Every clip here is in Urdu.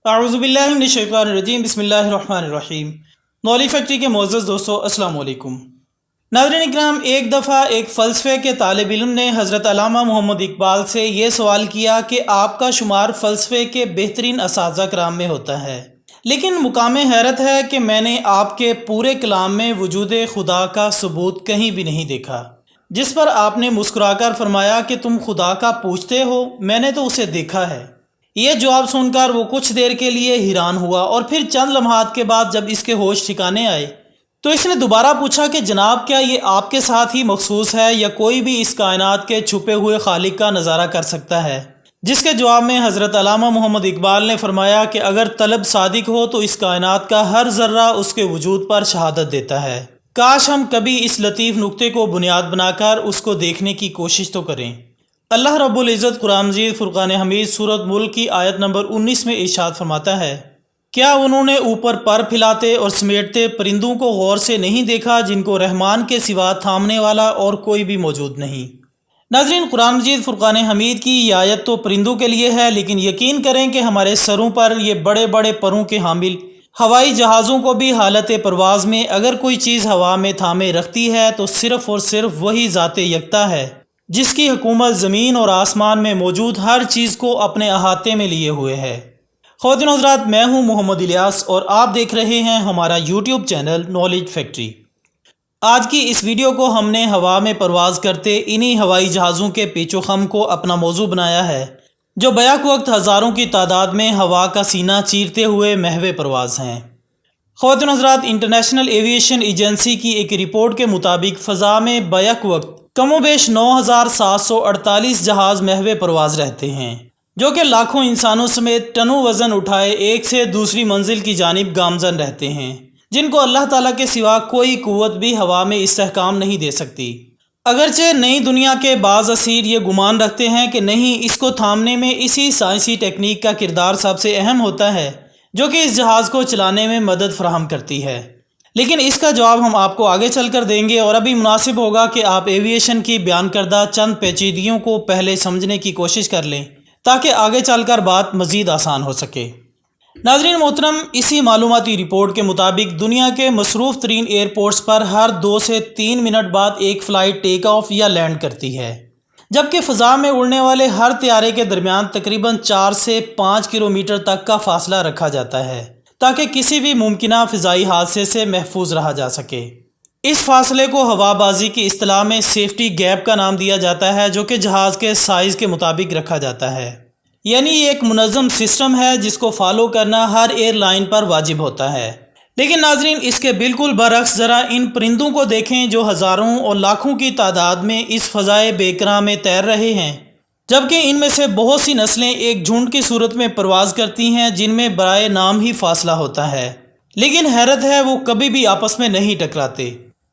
اعوذ باللہ من الشیطان الرجیم، بسم اللہ الرحمن الرحیم۔ نالج فیکٹری کے معزز دوستو، السلام علیکم۔ ناظرین اکرام، ایک دفعہ ایک فلسفے کے طالب علم نے حضرت علامہ محمد اقبال سے یہ سوال کیا کہ آپ کا شمار فلسفے کے بہترین اساتذہ کرام میں ہوتا ہے، لیکن مقام حیرت ہے کہ میں نے آپ کے پورے کلام میں وجود خدا کا ثبوت کہیں بھی نہیں دیکھا، جس پر آپ نے مسکرا کر فرمایا کہ تم خدا کا پوچھتے ہو، میں نے تو اسے دیکھا ہے۔ یہ جواب سن کر وہ کچھ دیر کے لیے حیران ہوا، اور پھر چند لمحات کے بعد جب اس کے ہوش ٹھکانے آئے تو اس نے دوبارہ پوچھا کہ جناب، کیا یہ آپ کے ساتھ ہی مخصوص ہے یا کوئی بھی اس کائنات کے چھپے ہوئے خالق کا نظارہ کر سکتا ہے؟ جس کے جواب میں حضرت علامہ محمد اقبال نے فرمایا کہ اگر طلب صادق ہو تو اس کائنات کا ہر ذرہ اس کے وجود پر شہادت دیتا ہے۔ کاش ہم کبھی اس لطیف نکتے کو بنیاد بنا کر اس کو دیکھنے کی کوشش تو کریں۔ اللہ رب العزت قرآن مجید فرقان حمید سورۃ ملک کی آیت نمبر 19 میں ارشاد فرماتا ہے، کیا انہوں نے اوپر پر پھیلاتے اور سمیٹتے پرندوں کو غور سے نہیں دیکھا جن کو رحمان کے سوا تھامنے والا اور کوئی بھی موجود نہیں۔ ناظرین، قرآن مجید فرقان حمید کی یہ آیت تو پرندوں کے لیے ہے، لیکن یقین کریں کہ ہمارے سروں پر یہ بڑے بڑے پروں کے حامل ہوائی جہازوں کو بھی حالت پرواز میں اگر کوئی چیز ہوا میں تھامے رکھتی ہے تو صرف اور صرف وہی ذات یکتا ہے جس کی حکومت زمین اور آسمان میں موجود ہر چیز کو اپنے احاطے میں لیے ہوئے ہے۔ خواتین و حضرات، میں ہوں محمد الیاس اور آپ دیکھ رہے ہیں ہمارا یوٹیوب چینل نالج فیکٹری۔ آج کی اس ویڈیو کو ہم نے ہوا میں پرواز کرتے انہی ہوائی جہازوں کے پیچ و خم کو اپنا موضوع بنایا ہے، جو بیک وقت ہزاروں کی تعداد میں ہوا کا سینہ چیرتے ہوئے محو پرواز ہیں۔ خواتین و حضرات، انٹرنیشنل ایویشن ایجنسی کی ایک رپورٹ کے مطابق فضا میں بیک وقت کم و بیش 9748 جہاز محو پرواز رہتے ہیں، جو کہ لاکھوں انسانوں سمیت ٹنوں وزن اٹھائے ایک سے دوسری منزل کی جانب گامزن رہتے ہیں، جن کو اللہ تعالیٰ کے سوا کوئی قوت بھی ہوا میں استحکام نہیں دے سکتی۔ اگرچہ نئی دنیا کے بعض اسیر یہ گمان رکھتے ہیں کہ نہیں، اس کو تھامنے میں اسی سائنسی ٹیکنیک کا کردار سب سے اہم ہوتا ہے جو کہ اس جہاز کو چلانے میں مدد فراہم کرتی ہے، لیکن اس کا جواب ہم آپ کو آگے چل کر دیں گے، اور ابھی مناسب ہوگا کہ آپ ایویشن کی بیان کردہ چند پیچیدگیوں کو پہلے سمجھنے کی کوشش کر لیں تاکہ آگے چل کر بات مزید آسان ہو سکے۔ ناظرین محترم، اسی معلوماتی رپورٹ کے مطابق دنیا کے مصروف ترین ایئرپورٹس پر ہر 2 سے 3 منٹ بعد ایک فلائٹ ٹیک آف یا لینڈ کرتی ہے، جبکہ فضا میں اڑنے والے ہر طیارے کے درمیان تقریباً 4 سے 5 کلومیٹر تک کا فاصلہ رکھا جاتا ہے تاکہ کسی بھی ممکنہ فضائی حادثے سے محفوظ رہا جا سکے۔ اس فاصلے کو ہوا بازی کی اصطلاح میں سیفٹی گیپ کا نام دیا جاتا ہے، جو کہ جہاز کے سائز کے مطابق رکھا جاتا ہے، یعنی یہ ایک منظم سسٹم ہے جس کو فالو کرنا ہر ایئر لائن پر واجب ہوتا ہے۔ لیکن ناظرین، اس کے بالکل برعکس ذرا ان پرندوں کو دیکھیں جو ہزاروں اور لاکھوں کی تعداد میں اس فضائے بیکراں میں تیر رہے ہیں، جبکہ ان میں سے بہت سی نسلیں ایک جھنڈ کی صورت میں پرواز کرتی ہیں جن میں برائے نام ہی فاصلہ ہوتا ہے، لیکن حیرت ہے وہ کبھی بھی آپس میں نہیں ٹکراتے،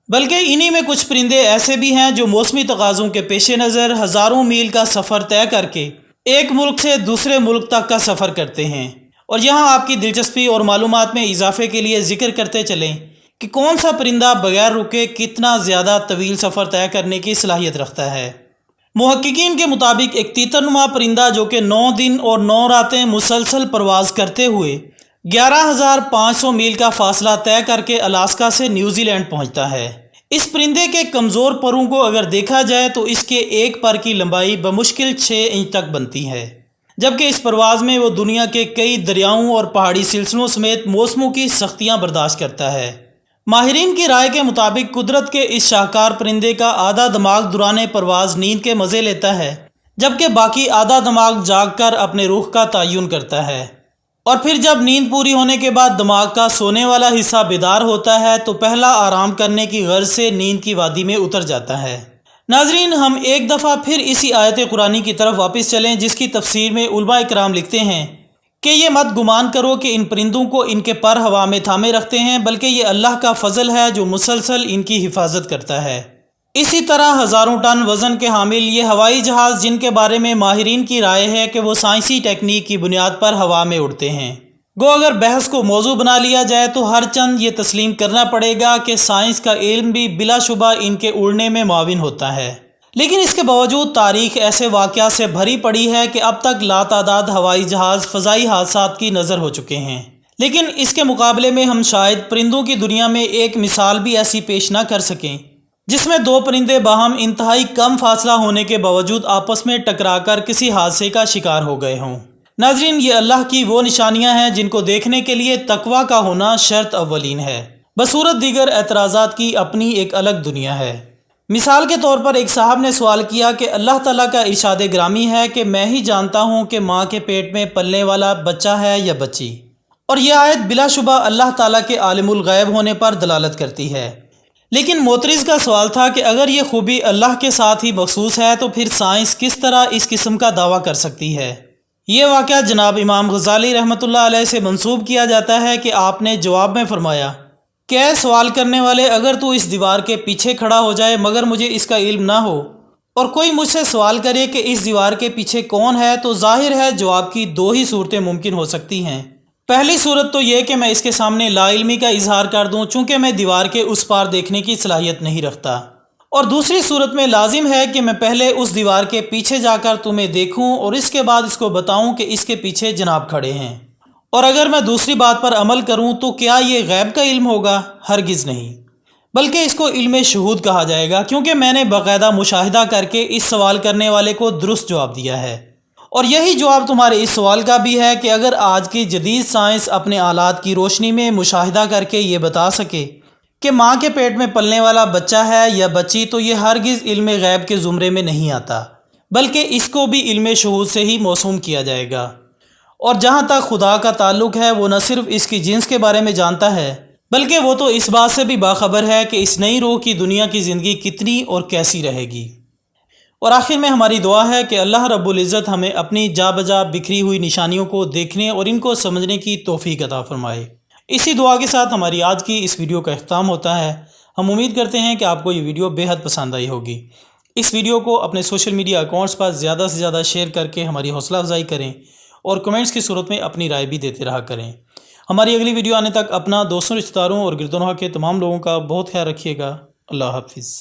بلکہ انہی میں کچھ پرندے ایسے بھی ہیں جو موسمی تقاضوں کے پیش نظر ہزاروں میل کا سفر طے کر کے ایک ملک سے دوسرے ملک تک کا سفر کرتے ہیں۔ اور یہاں آپ کی دلچسپی اور معلومات میں اضافے کے لیے ذکر کرتے چلیں کہ کون سا پرندہ بغیر رکے کتنا زیادہ طویل سفر طے کرنے کی صلاحیت رکھتا ہے۔ محققین کے مطابق ایک تیتر نما پرندہ جو کہ 9 دن اور 9 راتیں مسلسل پرواز کرتے ہوئے 11,500 میل کا فاصلہ طے کر کے الاسکا سے نیوزی لینڈ پہنچتا ہے۔ اس پرندے کے کمزور پروں کو اگر دیکھا جائے تو اس کے ایک پر کی لمبائی بمشکل 6 انچ تک بنتی ہے، جبکہ اس پرواز میں وہ دنیا کے کئی دریاؤں اور پہاڑی سلسلوں سمیت موسموں کی سختیاں برداشت کرتا ہے۔ ماہرین کی رائے کے مطابق قدرت کے اس شاہکار پرندے کا آدھا دماغ دوران پرواز نیند کے مزے لیتا ہے، جبکہ باقی آدھا دماغ جاگ کر اپنے رخ کا تعین کرتا ہے، اور پھر جب نیند پوری ہونے کے بعد دماغ کا سونے والا حصہ بیدار ہوتا ہے تو پہلا آرام کرنے کی غرض سے نیند کی وادی میں اتر جاتا ہے۔ ناظرین، ہم ایک دفعہ پھر اسی آیت قرآنی کی طرف واپس چلیں جس کی تفسیر میں علماء اکرام لکھتے ہیں کہ یہ مت گمان کرو کہ ان پرندوں کو ان کے پر ہوا میں تھامے رکھتے ہیں، بلکہ یہ اللہ کا فضل ہے جو مسلسل ان کی حفاظت کرتا ہے۔ اسی طرح ہزاروں ٹن وزن کے حامل یہ ہوائی جہاز، جن کے بارے میں ماہرین کی رائے ہے کہ وہ سائنسی ٹیکنیک کی بنیاد پر ہوا میں اڑتے ہیں، گو اگر بحث کو موضوع بنا لیا جائے تو ہر چند یہ تسلیم کرنا پڑے گا کہ سائنس کا علم بھی بلا شبہ ان کے اڑنے میں معاون ہوتا ہے، لیکن اس کے باوجود تاریخ ایسے واقعات سے بھری پڑی ہے کہ اب تک لاتعداد ہوائی جہاز فضائی حادثات کی نظر ہو چکے ہیں، لیکن اس کے مقابلے میں ہم شاید پرندوں کی دنیا میں ایک مثال بھی ایسی پیش نہ کر سکیں جس میں دو پرندے باہم انتہائی کم فاصلہ ہونے کے باوجود آپس میں ٹکرا کر کسی حادثے کا شکار ہو گئے ہوں۔ ناظرین، یہ اللہ کی وہ نشانیاں ہیں جن کو دیکھنے کے لیے تقویٰ کا ہونا شرط اولین ہے، بصورت دیگر اعتراضات کی اپنی ایک الگ دنیا ہے۔ مثال کے طور پر ایک صاحب نے سوال کیا کہ اللہ تعالیٰ کا ارشاد گرامی ہے کہ میں ہی جانتا ہوں کہ ماں کے پیٹ میں پلنے والا بچہ ہے یا بچی، اور یہ آیت بلا شبہ اللہ تعالیٰ کے عالم الغیب ہونے پر دلالت کرتی ہے۔ لیکن معترض کا سوال تھا کہ اگر یہ خوبی اللہ کے ساتھ ہی مخصوص ہے تو پھر سائنس کس طرح اس قسم کا دعویٰ کر سکتی ہے؟ یہ واقعہ جناب امام غزالی رحمۃ اللہ علیہ سے منسوب کیا جاتا ہے کہ آپ نے جواب میں فرمایا کہ اے سوال کرنے والے، اگر تو اس دیوار کے پیچھے کھڑا ہو جائے مگر مجھے اس کا علم نہ ہو، اور کوئی مجھ سے سوال کرے کہ اس دیوار کے پیچھے کون ہے، تو ظاہر ہے جواب کی دو ہی صورتیں ممکن ہو سکتی ہیں۔ پہلی صورت تو یہ کہ میں اس کے سامنے لا علمی کا اظہار کر دوں چونکہ میں دیوار کے اس پار دیکھنے کی صلاحیت نہیں رکھتا، اور دوسری صورت میں لازم ہے کہ میں پہلے اس دیوار کے پیچھے جا کر تمہیں دیکھوں اور اس کے بعد اس کو بتاؤں کہ اس کے پیچھے جناب کھڑے ہیں، اور اگر میں دوسری بات پر عمل کروں تو کیا یہ غیب کا علم ہوگا؟ ہرگز نہیں، بلکہ اس کو علم شہود کہا جائے گا، کیونکہ میں نے باقاعدہ مشاہدہ کر کے اس سوال کرنے والے کو درست جواب دیا ہے۔ اور یہی جواب تمہارے اس سوال کا بھی ہے کہ اگر آج کی جدید سائنس اپنے آلات کی روشنی میں مشاہدہ کر کے یہ بتا سکے کہ ماں کے پیٹ میں پلنے والا بچہ ہے یا بچی، تو یہ ہرگز علم غیب کے زمرے میں نہیں آتا، بلکہ اس کو بھی علم شہود سے ہی موسوم کیا جائے گا۔ اور جہاں تک خدا کا تعلق ہے، وہ نہ صرف اس کی جنس کے بارے میں جانتا ہے بلکہ وہ تو اس بات سے بھی باخبر ہے کہ اس نئی روح کی دنیا کی زندگی کتنی اور کیسی رہے گی۔ اور آخر میں ہماری دعا ہے کہ اللہ رب العزت ہمیں اپنی جا بجا بکھری ہوئی نشانیوں کو دیکھنے اور ان کو سمجھنے کی توفیق عطا فرمائے۔ اسی دعا کے ساتھ ہماری آج کی اس ویڈیو کا اختتام ہوتا ہے۔ ہم امید کرتے ہیں کہ آپ کو یہ ویڈیو بے حد پسند آئی ہوگی۔ اس ویڈیو کو اپنے سوشل میڈیا اکاؤنٹس پر زیادہ سے زیادہ شیئر کر کے ہماری حوصلہ افزائی کریں اور کمنٹس کی صورت میں اپنی رائے بھی دیتے رہا کریں۔ ہماری اگلی ویڈیو آنے تک اپنا، دوستوں، رشتہ داروں اور گرد و نواح کے تمام لوگوں کا بہت خیال رکھیے گا۔ اللہ حافظ۔